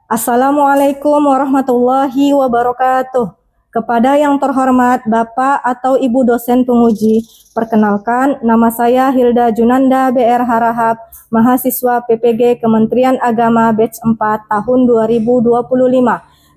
Assalamualaikum warahmatullahi wabarakatuh. Kepada yang terhormat Bapak atau Ibu dosen penguji, perkenalkan nama saya Hilda Junanda BR Harahap, mahasiswa PPG Kementerian Agama batch 4 tahun 2025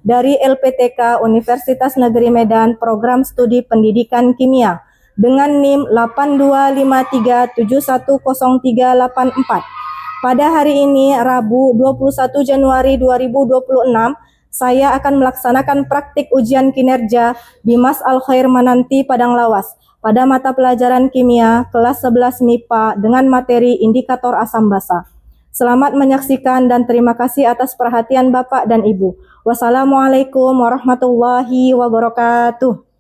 dari LPTK Universitas Negeri Medan Program Studi Pendidikan Kimia dengan NIM 8253710384. Pada hari ini, Rabu 21 Januari 2026, saya akan melaksanakan praktik ujian kinerja di Mas Al-Khair Mananti Padang Lawas pada mata pelajaran kimia kelas 11 MIPA dengan materi indikator asam basa. Selamat menyaksikan dan terima kasih atas perhatian Bapak dan Ibu. Wassalamualaikum warahmatullahi wabarakatuh.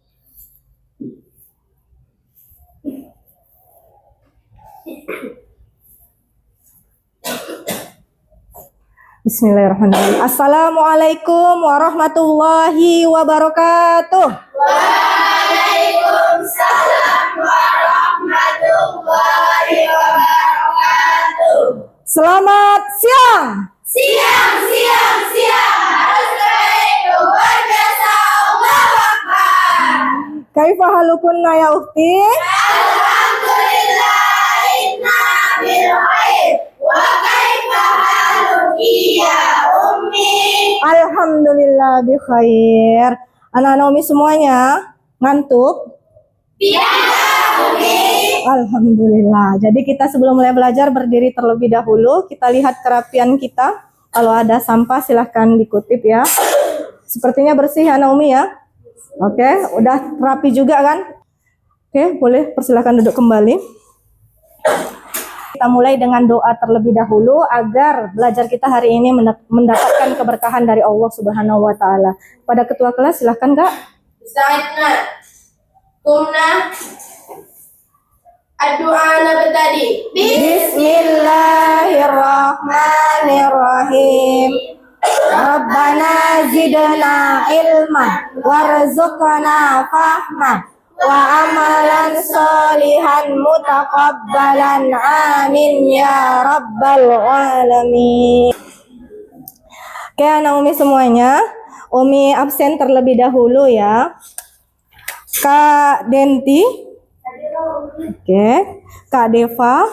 Bismillahirrahmanirrahim. Assalamualaikum warahmatullahi wabarakatuh. Waalaikumsalam warahmatullahi wabarakatuh. Selamat siang. Siang. Harus baik luar biasa. Allahu Akbar. Kaifa halukunna ya ukhti? Alhamdulillah inna bil khair. Wa kaifa haluki ya ummi? Alhamdulillah bi khair. Anak-anak Umi semuanya ngantuk? Tidak, Umi. Alhamdulillah. Jadi kita sebelum mulai belajar berdiri terlebih dahulu. Kita lihat kerapian kita. Kalau ada sampah silahkan dikutip ya. Sepertinya bersih anak Umi ya. Oke, udah rapi juga kan? Oke, boleh persilahkan duduk kembali. Kita mulai dengan doa terlebih dahulu agar belajar kita hari ini mendapatkan keberkahan dari Allah Subhanahu wa taala. Pada ketua kelas silahkan Kak. Saatnya kumna ad-du'a tadi. Bismillahirrahmanirrahim. Rabbana zidna ilman warzuqna fahma wa amalan solihan mutaqabbalan amin ya rabbal alamin. Oke anak Umi semuanya, Umi absen terlebih dahulu ya. Kak Denti, oke. Kak Deva,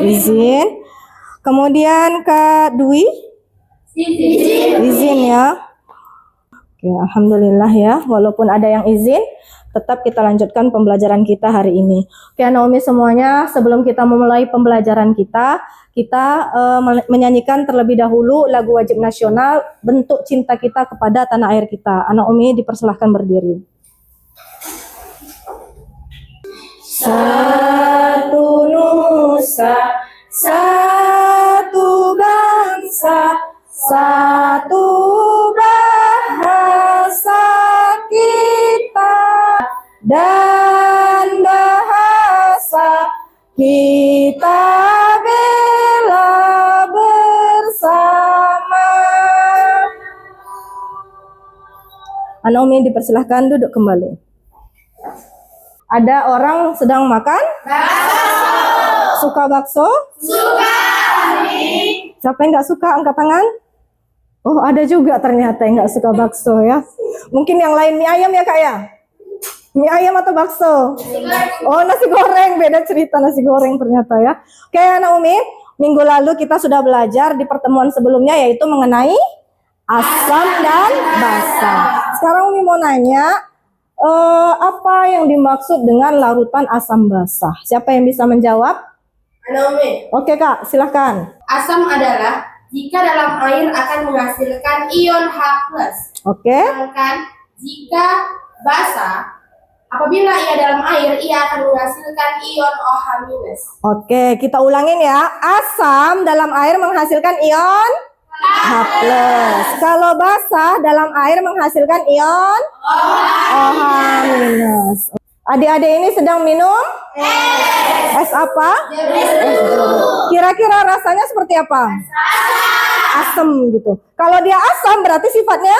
izin. Kemudian Kak Dwi, izin ya. Oke, alhamdulillah ya. Walaupun ada yang izin, tetap kita lanjutkan pembelajaran kita hari ini. Oke, anak Umi semuanya, sebelum kita memulai pembelajaran kita menyanyikan terlebih dahulu lagu wajib nasional, bentuk cinta kita kepada tanah air kita. Anak Umi dipersilahkan berdiri. Satu nusa, satu bangsa, satu bahasa kita dan bahasa kita bela bersama. Anak Umi dipersilahkan duduk kembali. Ada orang sedang makan? Bakso. Suka bakso? Suka. Siapa yang nggak suka angkat tangan? Oh ada juga ternyata yang nggak suka bakso ya. Mungkin yang lain mie ayam ya Kak ya? Mie ayam atau bakso? Oh nasi goreng, beda cerita nasi goreng ternyata ya. Oke anak Umi, minggu lalu kita sudah belajar di pertemuan sebelumnya yaitu mengenai asam dan basa. Sekarang Umi mau nanya, apa yang dimaksud dengan larutan asam basa? Siapa yang bisa menjawab? Umi. Oke Kak, silahkan. Asam adalah jika dalam air akan menghasilkan ion H+. Oke. Sedangkan jika basa, apabila ia dalam air, ia akan menghasilkan ion OH-. Oke, kita ulangin ya. Asam dalam air menghasilkan ion H+. Kalau basa dalam air menghasilkan ion OH-. Adik-adik ini sedang minum es apa? Kira-kira rasanya seperti apa? Asam gitu. Kalau dia asam berarti sifatnya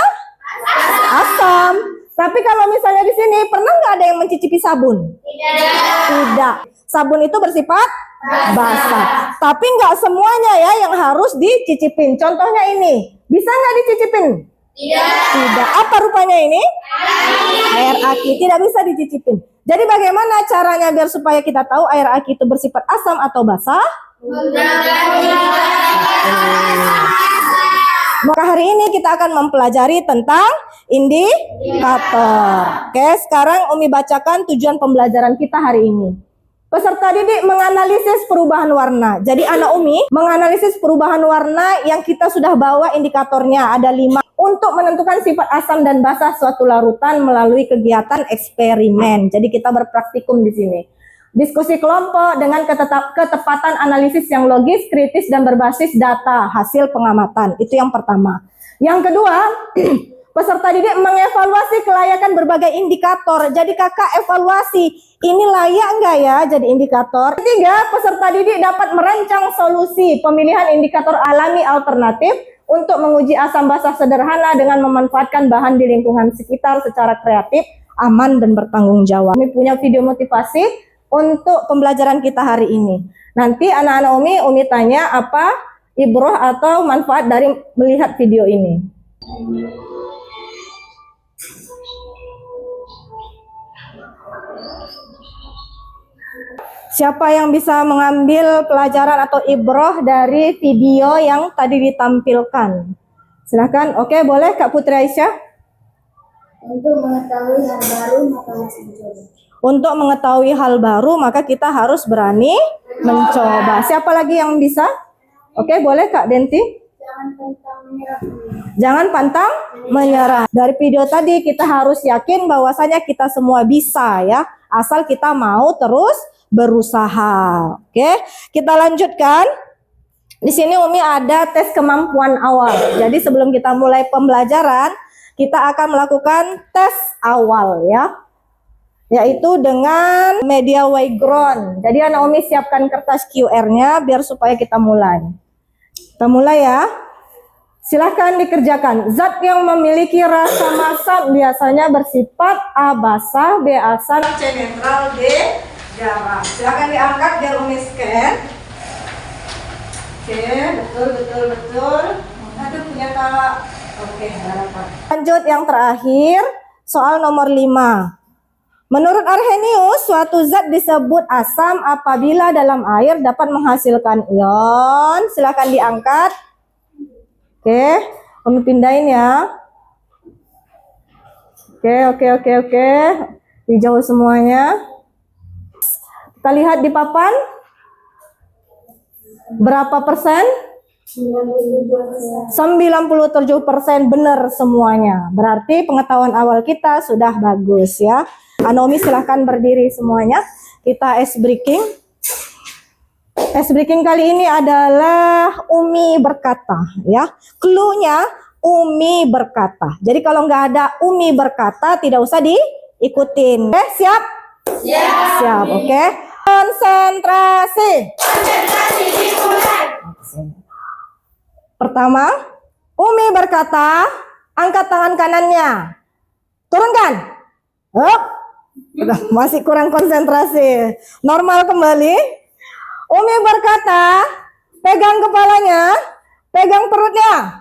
asam. Tapi kalau misalnya di sini pernah nggak ada yang mencicipi sabun? Tidak. Sabun itu bersifat basah. Tapi nggak semuanya ya yang harus dicicipin. Contohnya ini, bisa nggak dicicipin? Tidak. Apa rupanya ini? Air aki. Tidak bisa dicicipin. Jadi bagaimana caranya biar supaya kita tahu air aki itu bersifat asam atau basah? Maka hari ini kita akan mempelajari tentang indikator. Oke, sekarang Umi bacakan tujuan pembelajaran kita hari ini. Peserta didik menganalisis perubahan warna. Jadi anak Umi menganalisis perubahan warna yang kita sudah bawa indikatornya. Ada 5 untuk menentukan sifat asam dan basah suatu larutan melalui kegiatan eksperimen. Jadi kita berpraktikum di sini. Diskusi kelompok dengan ketepatan analisis yang logis, kritis, dan berbasis data hasil pengamatan. Itu yang pertama. Yang kedua, peserta didik mengevaluasi kelayakan berbagai indikator. Jadi kakak evaluasi, ini layak nggak ya jadi indikator? Ketiga, peserta didik dapat merancang solusi pemilihan indikator alami alternatif untuk menguji asam basah sederhana dengan memanfaatkan bahan di lingkungan sekitar secara kreatif, aman, dan bertanggung jawab. Umi punya video motivasi untuk pembelajaran kita hari ini. Nanti anak-anak Umi tanya apa ibroh atau manfaat dari melihat video ini. Siapa yang bisa mengambil pelajaran atau ibroh dari video yang tadi ditampilkan? Silahkan. Oke, boleh Kak Putri Aisyah? Untuk mengetahui hal baru maka harus mencoba. Untuk mengetahui hal baru maka kita harus berani mencoba. Siapa lagi yang bisa? Oke, boleh Kak Denti? Jangan pantang menyerah. Jangan pantang menyerah. Dari video tadi kita harus yakin bahwasanya kita semua bisa ya, asal kita mau terus berusaha. Oke, kita lanjutkan. Di sini Umi ada tes kemampuan awal. Jadi sebelum kita mulai pembelajaran, kita akan melakukan tes awal ya. Yaitu dengan media Wayground. Jadi anak Umi siapkan kertas QR-nya biar supaya kita mulai. Kita mulai ya. Silahkan dikerjakan. Zat yang memiliki rasa masam biasanya bersifat A basah, B asam, C netral, D garam. Silahkan diangkat biar Umi scan. Oke, betul. Aduh punya Kak. Oke, harapan. Lanjut yang terakhir, soal nomor 5. Menurut Arrhenius, suatu zat disebut asam apabila dalam air dapat menghasilkan ion. Silakan diangkat. Oke, Umi pindahin ya. Oke. Hijau semuanya. Kita lihat di papan. Berapa persen? 97% benar semuanya. Berarti pengetahuan awal kita sudah bagus ya. Anomi silahkan berdiri semuanya. Kita ice breaking. Ice breaking kali ini adalah Umi berkata ya. Cluenya Umi berkata. Jadi kalau nggak ada Umi berkata tidak usah diikutin. Oke, siap? Siap, oke. Konsentrasi. Pertama, Umi berkata, angkat tangan kanannya. Turunkan. Masih kurang konsentrasi. Normal kembali. Umi berkata, pegang kepalanya, pegang perutnya.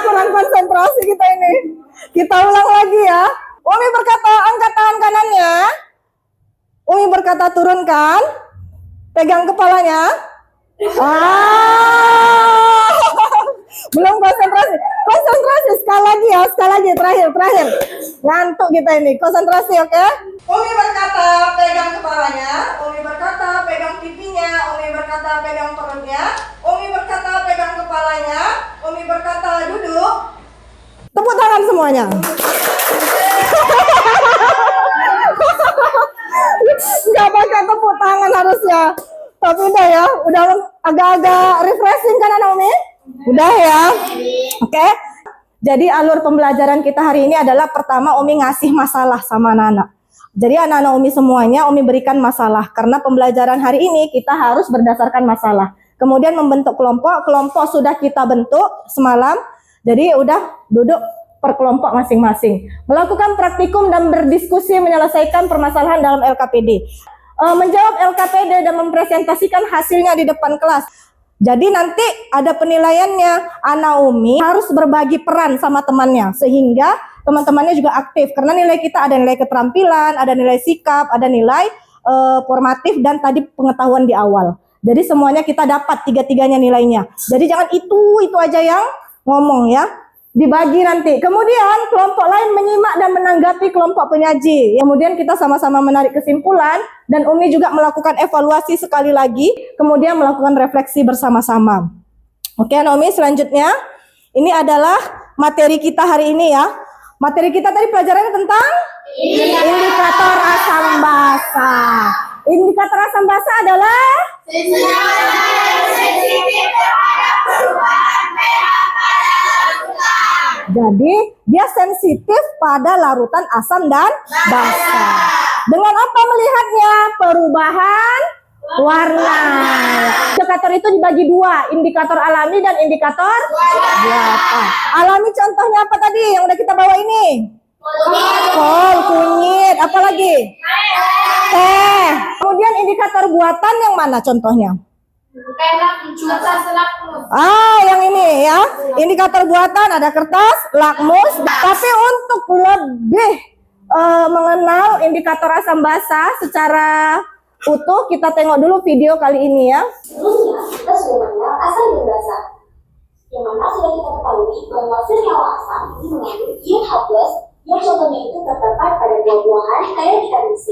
Kurang konsentrasi kita ini. Kita ulang lagi ya. Umi berkata, angkat tangan kanannya. Umi berkata, turunkan. Pegang kepalanya. Belum konsentrasi. Konsentrasi sekali lagi ya, sekali lagi terakhir. Ngantuk kita ini. Konsentrasi, oke? Umi berkata, pegang kepalanya. Umi berkata, pegang pipinya. Umi berkata, pegang perutnya. Umi berkata, pegang kepalanya. Umi berkata, duduk. Tepuk tangan semuanya. Nggak pakai tepuk tangan harusnya. Tapi udah ya, udah agak-agak refreshing kan anak Umi? Udah ya. Oke. Jadi alur pembelajaran kita hari ini adalah pertama Umi ngasih masalah sama anak-anak. Jadi anak-anak Umi semuanya Umi berikan masalah. Karena pembelajaran hari ini kita harus berdasarkan masalah. Kemudian membentuk kelompok. Kelompok sudah kita bentuk semalam. Jadi udah duduk per kelompok masing-masing. Melakukan praktikum dan berdiskusi menyelesaikan permasalahan dalam LKPD. Menjawab LKPD dan mempresentasikan hasilnya di depan kelas. Jadi nanti ada penilaiannya. Naomi harus berbagi peran sama temannya sehingga teman-temannya juga aktif. Karena nilai kita ada nilai keterampilan, ada nilai sikap, ada nilai formatif dan tadi pengetahuan di awal. Jadi semuanya kita dapat tiga-tiganya nilainya. Jadi jangan itu aja yang ngomong ya. Dibagi nanti. Kemudian kelompok lain menyimak dan menanggapi kelompok penyaji. Kemudian kita sama-sama menarik kesimpulan dan Umi juga melakukan evaluasi sekali lagi, kemudian melakukan refleksi bersama-sama. Oke, Naomi, selanjutnya ini adalah materi kita hari ini ya. Materi kita tadi pelajarannya tentang indikator asam basa. Indikator asam basa adalah jadi dia sensitif pada larutan asam dan basa. Dengan apa melihatnya? Perubahan warna. Indikator itu dibagi dua, indikator alami dan indikator buatan. Alami contohnya apa tadi yang udah kita bawa ini? Kol, kunyit, apa lagi? Teh. Kemudian indikator buatan yang mana contohnya? Yang ini ya. Indikator buatan ada kertas, lakmus. Tapi untuk lebih mengenal indikator asam basa secara utuh, kita tengok dulu video kali ini ya. Sebelumnya, kita sudah mengenal asam dan basa. Yang mana sudah kita ketahui bahwa senyawa asam ini mengandung ion H+, yang contohnya itu terdapat pada buah-buahan kaya vitamin C,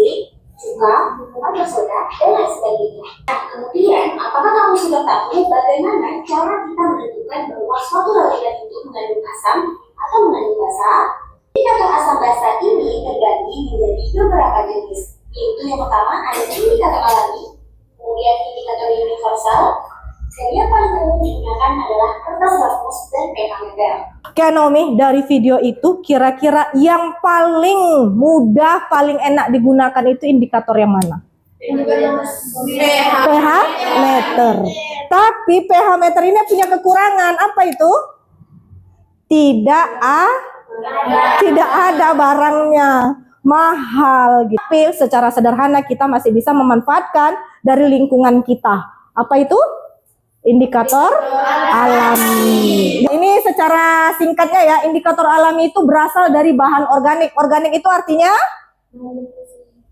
cuka, buah soda, dan lain sebagainya. Nah, kemudian, apakah kamu sudah tahu bagaimana cara kita menentukan bahwa suatu larutan itu mengandung asam atau mengandung basa? Indikator asam basa ini terbagi menjadi beberapa jenis, yaitu yang pertama ada indikator alami, kemudian indikator universal, dan yang paling umum digunakan adalah kertas lakmus dan pH meter. Oke, Naomi, dari video itu kira-kira yang paling mudah, paling enak digunakan itu indikator yang mana? pH meter. Tapi pH meter ini punya kekurangan. Apa itu? Tidak ada barangnya, mahal gitu. Tapi secara sederhana kita masih bisa memanfaatkan dari lingkungan kita. Apa itu? Indikator alami. Ini secara singkatnya ya, indikator alami itu berasal dari bahan organik. Organik itu artinya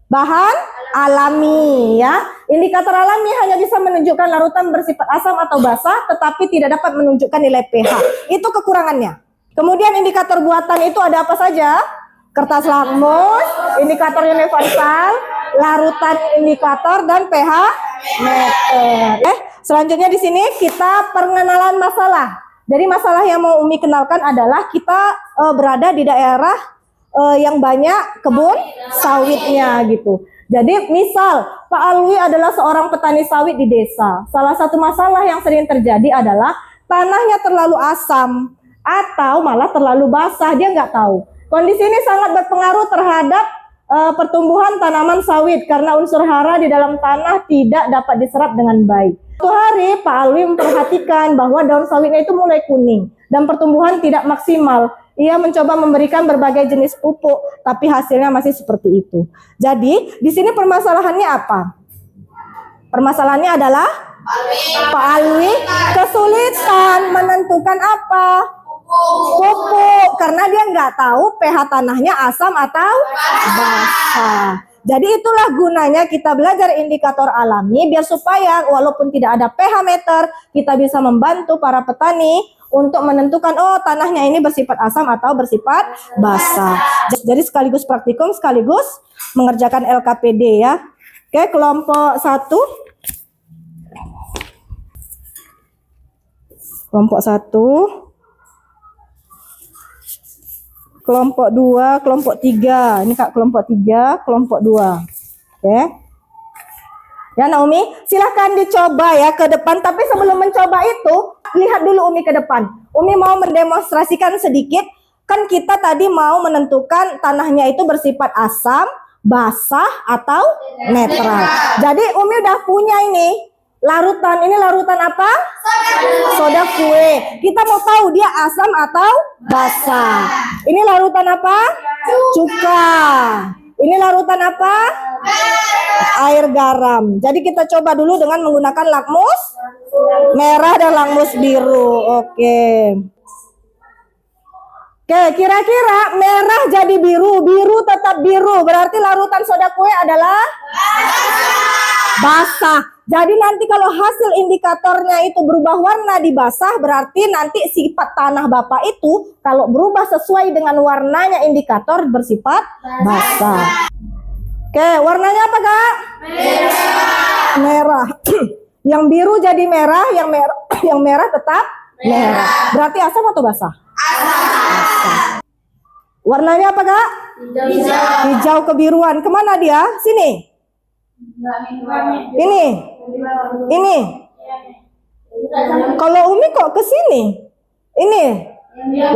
bahan alami ya. Indikator alami hanya bisa menunjukkan larutan bersifat asam atau basa, tetapi tidak dapat menunjukkan nilai pH. Itu kekurangannya. Kemudian indikator buatan itu ada apa saja? Kertas lakmus, indikator universal, larutan indikator, dan pH meter. Selanjutnya di sini kita pengenalan masalah. Jadi masalah yang mau Umi kenalkan adalah kita berada di daerah yang banyak kebun sawitnya gitu. Jadi misal Pak Alwi adalah seorang petani sawit di desa. Salah satu masalah yang sering terjadi adalah tanahnya terlalu asam atau malah terlalu basah, dia nggak tahu. Kondisi ini sangat berpengaruh terhadap pertumbuhan tanaman sawit karena unsur hara di dalam tanah tidak dapat diserap dengan baik. Suatu hari Pak Alwi memperhatikan bahwa daun sawitnya itu mulai kuning dan pertumbuhan tidak maksimal. Ia mencoba memberikan berbagai jenis pupuk, tapi hasilnya masih seperti itu. Jadi, di sini permasalahannya apa? Permasalahannya adalah Pak Alwi kesulitan menentukan apa? Pupuk, karena dia nggak tahu pH tanahnya asam atau basa. Jadi itulah gunanya kita belajar indikator alami biar supaya walaupun tidak ada pH meter, kita bisa membantu para petani untuk menentukan tanahnya ini bersifat asam atau bersifat basa. Jadi sekaligus praktikum sekaligus mengerjakan LKPD ya. Oke, kelompok 1. Kelompok 1. Kelompok 2, kelompok 3. Ini Kak kelompok 3, kelompok 2. Oke. Ya Naomi, silahkan dicoba ya ke depan. Tapi sebelum mencoba itu, lihat dulu Umi ke depan. Umi mau mendemonstrasikan sedikit. Kan kita tadi mau menentukan tanahnya itu bersifat asam, basah, atau netral. Jadi Umi udah punya ini Larutan, ini larutan apa? Soda kue. Kita mau tahu dia asam atau basah. Ini larutan apa? Cuka. Ini larutan apa? Air garam. Jadi kita coba dulu dengan menggunakan lakmus merah dan lakmus biru. Oke. Oke, kira-kira merah jadi biru, biru tetap biru. Berarti larutan soda kue adalah basah. Jadi nanti kalau hasil indikatornya itu berubah warna di basah, berarti nanti sifat tanah Bapak itu kalau berubah sesuai dengan warnanya indikator bersifat basah. Oke, warnanya apa, Kak? Merah. Yang biru jadi merah, yang merah tetap merah. Berarti asam atau basah? Asam. Warnanya apa, Kak? Hijau kebiruan. Kemana dia? Sini. Ini. Kalau Umi kok ke sini? Ini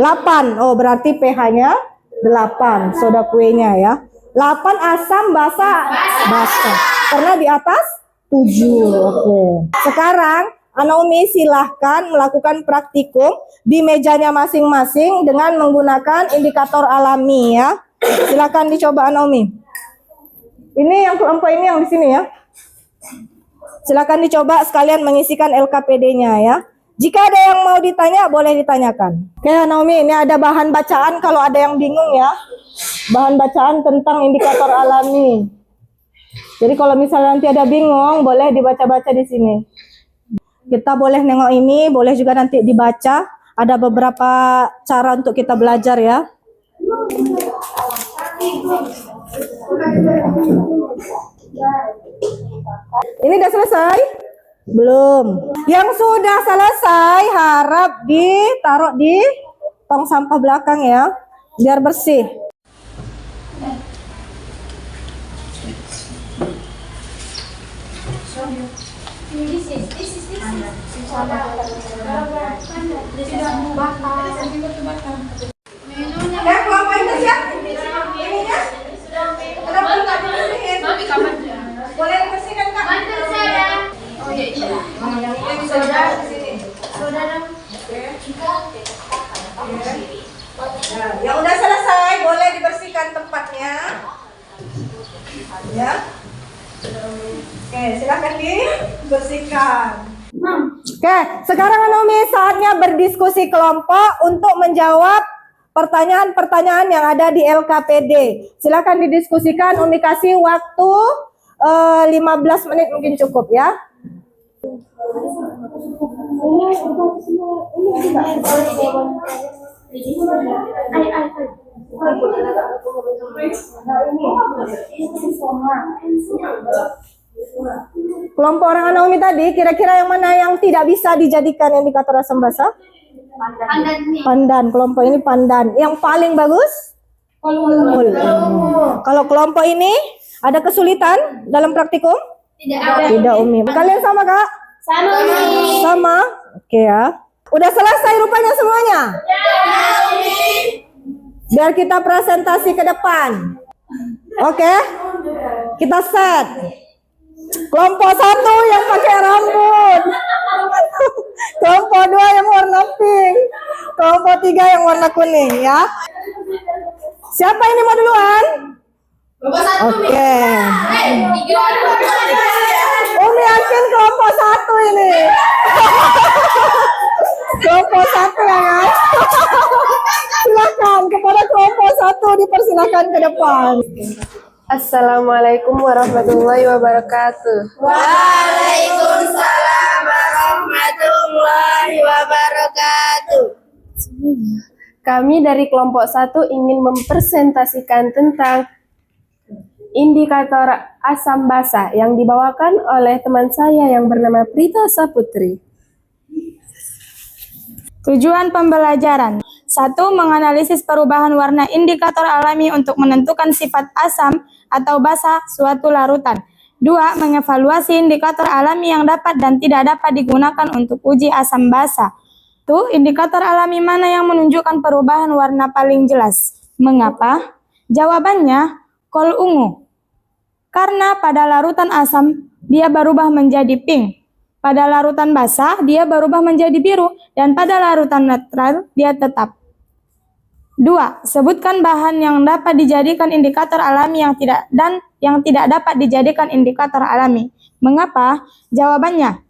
8. Oh, berarti pH-nya 8 soda kuenya ya. 8 asam basah. Karena di atas 7. Oke. Sekarang Umi silahkan melakukan praktikum di mejanya masing-masing dengan menggunakan indikator alami ya. Silahkan dicoba Umi. Ini yang kelompok ini yang di sini ya. Silakan dicoba sekalian mengisikan LKPD-nya ya. Jika ada yang mau ditanya, boleh ditanyakan. Oke, Naomi, ini ada bahan bacaan kalau ada yang bingung ya. Bahan bacaan tentang indikator alami. Jadi kalau misalnya nanti ada bingung, boleh dibaca-baca di sini. Kita boleh nengok ini, boleh juga nanti dibaca. Ada beberapa cara untuk kita belajar ya. Ini udah selesai? Belum. Yang sudah selesai harap ditaruh di tong sampah belakang ya, biar bersih. Kelompok itu siap? Ininya? Kenapa nggak dibersihin? Boleh dibersihkan, Kak? Oh iya. Yang soda di sini. Soda dong. Nah, yang udah selesai boleh dibersihkan tempatnya. Ya. Oke, silakan dibersihkan. Oke, sekarang Umi saatnya berdiskusi kelompok untuk menjawab pertanyaan-pertanyaan yang ada di LKPD. Silakan didiskusikan. Umi kasih waktu 15 menit mungkin cukup ya. Kelompok orang Umi tadi, kira-kira yang mana yang tidak bisa dijadikan indikator asam basah? Pandan. Kelompok ini pandan. Yang paling bagus? Ulmu. Kalau kelompok ini ada kesulitan dalam praktikum? Tidak, Umi. Kalian sama, Kak? Sama. Oke ya. Udah selesai rupanya semuanya? Ya, Umi. Biar kita presentasi ke depan. Oke? Kita set. Kelompok 1 yang pakai rambut. Kelompok 2 yang warna pink. Kelompok 3 yang warna kuning ya. Siapa ini mau duluan? Oke. Umi yakin kelompok 1 ini. Kelompok 1 ya kan? Silakan kepada kelompok 1 dipersilakan ke depan. Assalamualaikum warahmatullahi wabarakatuh. Waalaikumsalam warahmatullahi wabarakatuh. Kami dari kelompok 1 ingin mempresentasikan tentang indikator asam basa yang dibawakan oleh teman saya yang bernama Prita Saputri. Tujuan pembelajaran 1. Menganalisis perubahan warna indikator alami untuk menentukan sifat asam atau basa suatu larutan. 2. Mengevaluasi indikator alami yang dapat dan tidak dapat digunakan untuk uji asam basa. Indikator alami mana yang menunjukkan perubahan warna paling jelas? Mengapa? Jawabannya, kol ungu. Karena pada larutan asam, dia berubah menjadi pink. Pada larutan basah, dia berubah menjadi biru, dan pada larutan netral, dia tetap. 2. Sebutkan bahan yang dapat dijadikan indikator alami yang tidak dapat dijadikan indikator alami. Mengapa? Jawabannya,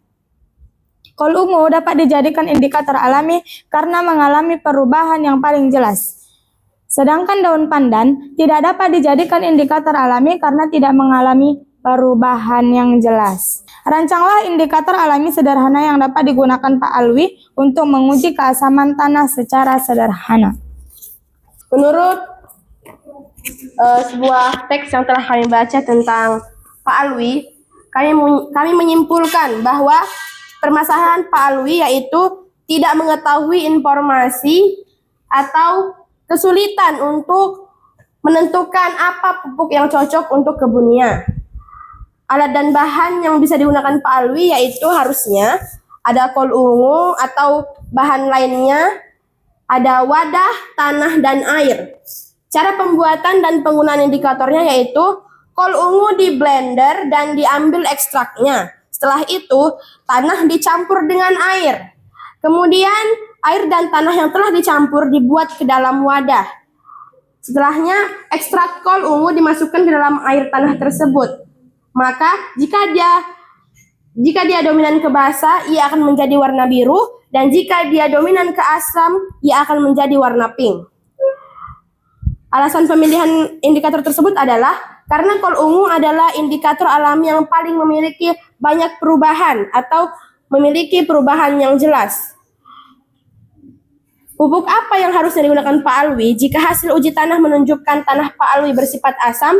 kol ungu dapat dijadikan indikator alami karena mengalami perubahan yang paling jelas. Sedangkan daun pandan tidak dapat dijadikan indikator alami karena tidak mengalami perubahan yang jelas. Rancanglah indikator alami sederhana yang dapat digunakan Pak Alwi untuk menguji keasaman tanah secara sederhana. Menurut sebuah teks yang telah kami baca tentang Pak Alwi, kami menyimpulkan bahwa permasalahan Pak Alwi yaitu tidak mengetahui informasi atau kesulitan untuk menentukan apa pupuk yang cocok untuk kebunnya. Alat dan bahan yang bisa digunakan Pak Alwi yaitu harusnya ada kol ungu atau bahan lainnya, ada wadah, tanah, dan air. Cara pembuatan dan penggunaan indikatornya yaitu kol ungu di blender dan diambil ekstraknya. Setelah itu, tanah dicampur dengan air. Kemudian, air dan tanah yang telah dicampur dibuat ke dalam wadah. Setelahnya, ekstrak kol ungu dimasukkan ke dalam air tanah tersebut. Maka, jika dia dominan ke basa, ia akan menjadi warna biru, dan jika dia dominan ke asam, ia akan menjadi warna pink. Alasan pemilihan indikator tersebut adalah karena kol ungu adalah indikator alami yang paling memiliki banyak perubahan atau memiliki perubahan yang jelas. Pupuk apa yang harusnya digunakan Pak Alwi jika hasil uji tanah menunjukkan tanah Pak Alwi bersifat asam?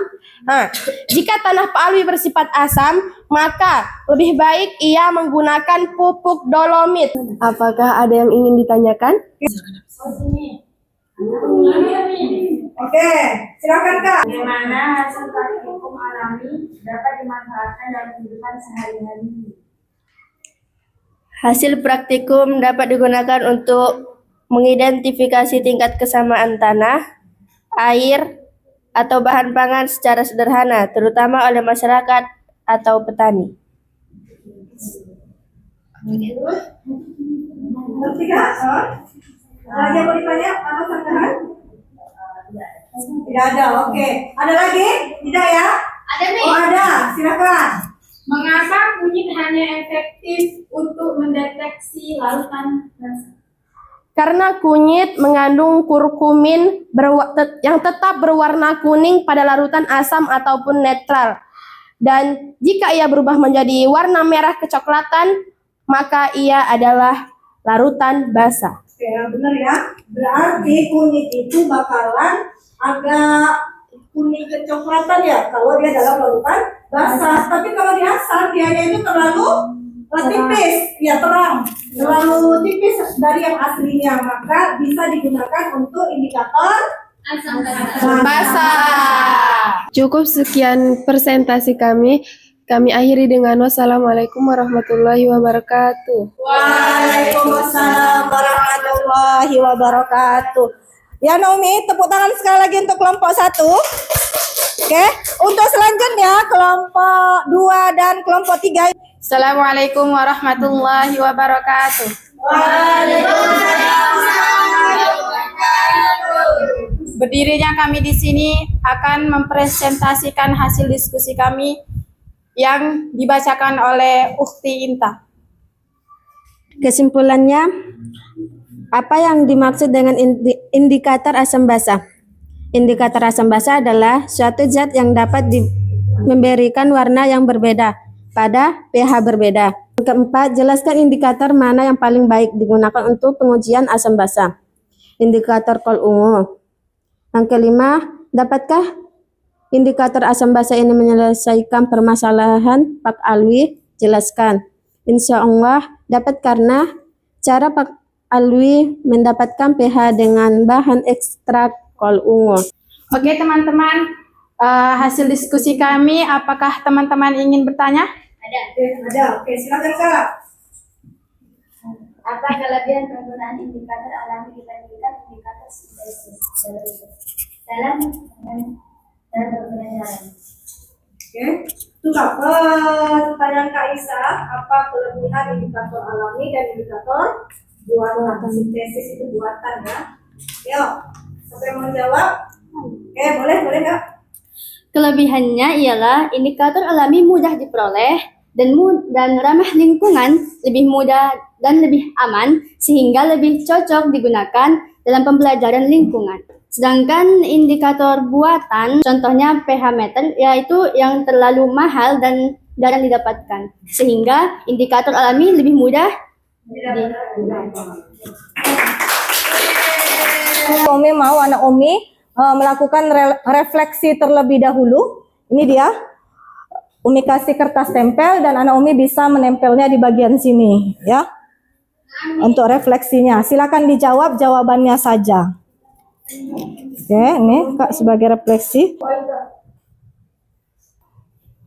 Jika tanah Pak Alwi bersifat asam, maka lebih baik ia menggunakan pupuk dolomit. Apakah ada yang ingin ditanyakan? Oke, silakan Kak. Bagaimana hasil praktikum alami dapat dimanfaatkan dalam kehidupan sehari-hari? Hasil praktikum dapat digunakan untuk mengidentifikasi tingkat kesamaan tanah, air, atau bahan pangan secara sederhana, terutama oleh masyarakat atau petani. Ngerti Kak? Ada yang mau ditanya? Apa tambahan? Tidak ada, oke. Ada lagi? Tidak ya? Ada nih. Oh ada, silakan. Mengapa kunyit hanya efektif untuk mendeteksi larutan basah? Karena kunyit mengandung kurkumin yang tetap berwarna kuning pada larutan asam ataupun netral. Dan jika ia berubah menjadi warna merah kecoklatan, maka ia adalah larutan basah. Oke, benar ya. Berarti kunyit itu bakalan agak kuning kecoklatan ya kalau dia dalam larutan basah. Tapi kalau di asam dia itu terlalu tipis, ya terang, terlalu tipis dari yang aslinya, maka bisa digunakan untuk indikator Basah. Cukup sekian presentasi kami. Kami akhiri dengan wassalamualaikum warahmatullahi wabarakatuh. Waalaikumsalam warahmatullahi wabarakatuh. Ya Naomi, tepuk tangan sekali lagi untuk kelompok 1. Oke, untuk selanjutnya kelompok 2 dan kelompok 3. Assalamualaikum warahmatullahi wabarakatuh. Berdirinya kami di sini akan mempresentasikan hasil diskusi kami yang dibacakan oleh Ukhti Inta. Kesimpulannya, apa yang dimaksud dengan indikator asam basa? Indikator asam basa adalah suatu zat yang dapat memberikan warna yang berbeda pada pH berbeda. Yang keempat, jelaskan indikator mana yang paling baik digunakan untuk pengujian asam basa. Indikator kol ungu. Yang kelima, dapatkah indikator asam basa ini menyelesaikan permasalahan Pak Alwi? Jelaskan. Insya Allah dapat karena cara Pak Alwi mendapatkan pH dengan bahan ekstrak kol ungu. Oke teman-teman, hasil diskusi kami, apakah teman-teman ingin bertanya? Ada. Oke, silakan Kak. Apa kelebihan penggunaan indikator alami dibandingkan indikator sintesis dalam pembelajaran? Oke, itu pertanyaan Kak Isa, apa kelebihan indikator alami dan indikator buatan? Sintesis itu buatan ya. Yuk, siapa yang mau jawab? Oke, boleh Kak. Kelebihannya ialah indikator alami mudah diperoleh dan ramah lingkungan, lebih mudah dan lebih aman, sehingga lebih cocok digunakan dalam pembelajaran lingkungan. Sedangkan indikator buatan, contohnya pH meter, yaitu yang terlalu mahal dan jarang didapatkan, sehingga indikator alami lebih mudah Umi mau anak Umi melakukan refleksi terlebih dahulu. Ini dia. Umi kasih kertas tempel dan anak Umi bisa menempelnya di bagian sini ya. Untuk refleksinya, silakan dijawab jawabannya saja. Oke, ini Kak sebagai refleksi.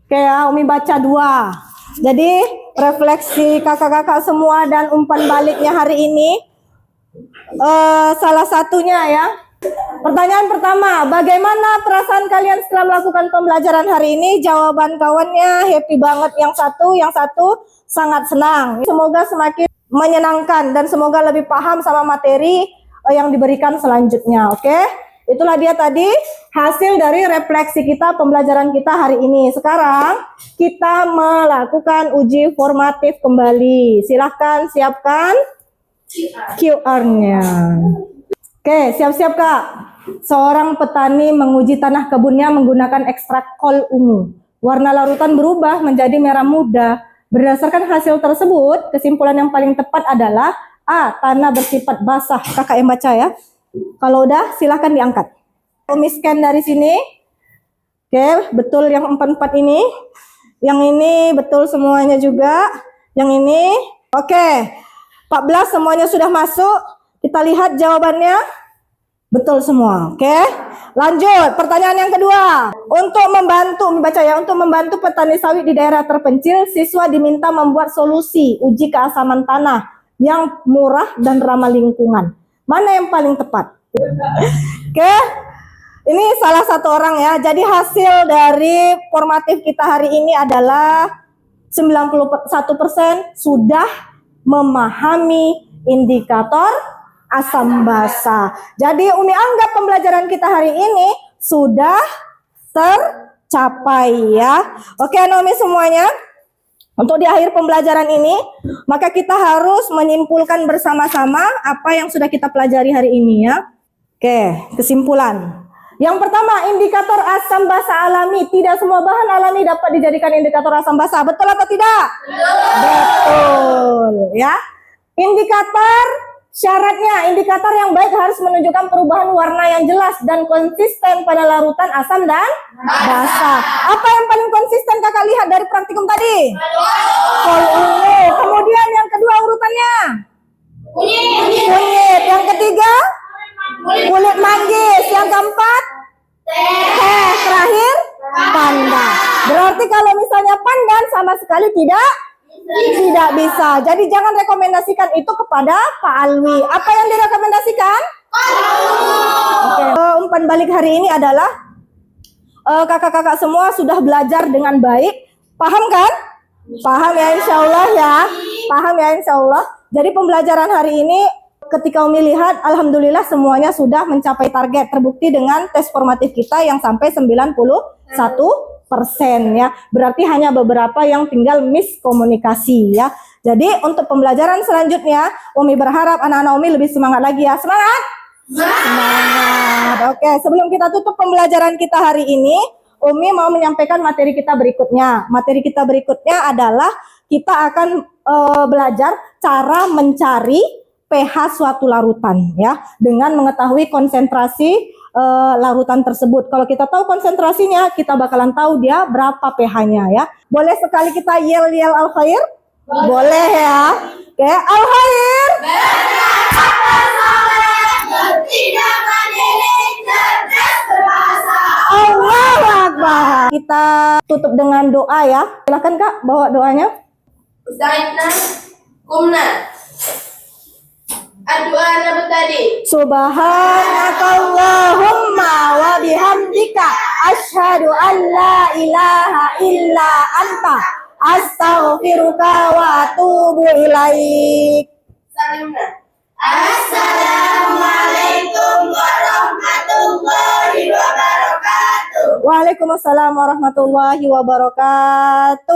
Oke ya, Umi baca 2. Jadi refleksi kakak-kakak semua dan umpan baliknya hari ini salah satunya ya. Pertanyaan pertama, bagaimana perasaan kalian setelah melakukan pembelajaran hari ini? Jawaban kawannya happy banget yang satu sangat senang. Semoga semakin menyenangkan dan semoga lebih paham sama materi yang diberikan selanjutnya. Oke? Itulah dia tadi hasil dari refleksi kita pembelajaran kita hari ini. Sekarang kita melakukan uji formatif kembali. Silahkan siapkan QR-nya. Oke, siap-siap Kak. Seorang petani menguji tanah kebunnya menggunakan ekstrak kol ungu. Warna larutan berubah menjadi merah muda. Berdasarkan hasil tersebut, kesimpulan yang paling tepat adalah A. Tanah bersifat basah. Kakak yang baca ya. Kalau udah, silahkan diangkat. Umi scan dari sini. Oke, betul yang 44 ini. Yang ini betul semuanya juga. Yang ini. Oke, 14 semuanya sudah masuk. Kita lihat jawabannya. Betul semua. Oke. Lanjut. Pertanyaan yang kedua. Untuk membantu petani sawit di daerah terpencil, siswa diminta membuat solusi uji keasaman tanah yang murah dan ramah lingkungan. Mana yang paling tepat? Oke. Ini salah satu orang ya. Jadi hasil dari formatif kita hari ini adalah 91% sudah memahami indikator asam basa. Jadi Umi anggap pembelajaran kita hari ini sudah tercapai ya. Oke Umi semuanya. Untuk di akhir pembelajaran ini, maka kita harus menyimpulkan bersama-sama apa yang sudah kita pelajari hari ini ya. Oke, kesimpulan. Yang pertama, indikator asam basa alami. Tidak semua bahan alami dapat dijadikan indikator asam basa. Betul atau tidak? Betul ya. Syaratnya, indikator yang baik harus menunjukkan perubahan warna yang jelas dan konsisten pada larutan asam dan basa. Apa yang paling konsisten kakak lihat dari praktikum tadi? Kol ungu. Kemudian yang kedua urutannya? Kunyit. Yang ketiga? Kulit manggis. Yang keempat? Teh. Terakhir? Pandan. Berarti kalau misalnya pandan sama sekali tidak bisa. Jadi jangan rekomendasikan itu kepada Pak Alwi. Apa yang direkomendasikan? Oke. Umpan balik hari ini adalah kakak-kakak semua sudah belajar dengan baik. Paham kan? Paham ya insya Allah ya. Paham ya insya Allah. Jadi pembelajaran hari ini ketika Umi lihat, alhamdulillah semuanya sudah mencapai target. Terbukti dengan tes formatif kita yang sampai 91% ya. Berarti hanya beberapa yang tinggal miskomunikasi ya. Jadi untuk pembelajaran selanjutnya, Umi berharap anak-anak Umi lebih semangat lagi ya. Semangat? Semangat. Oke, sebelum kita tutup pembelajaran kita hari ini, Umi mau menyampaikan materi kita berikutnya. Materi kita berikutnya adalah kita akan belajar cara mencari pH suatu larutan ya, dengan mengetahui konsentrasi larutan tersebut. Kalau kita tahu konsentrasinya, kita bakalan tahu dia berapa pH-nya ya. Boleh sekali kita yel al khair? Boleh ya. Oke, al khair. Allahu Akbar. Kita tutup dengan doa ya. Silakan Kak, bawa doanya. Zaidna kumna. Addu'ana bertadi. Subhanakallahumma wa bihamdika asyhadu an la ilaha illa anta astaghfiruka wa atubu ilaik. Salimna. Assalamualaikum warahmatullahi wabarakatuh. Waalaikumsalam warahmatullahi wabarakatuh.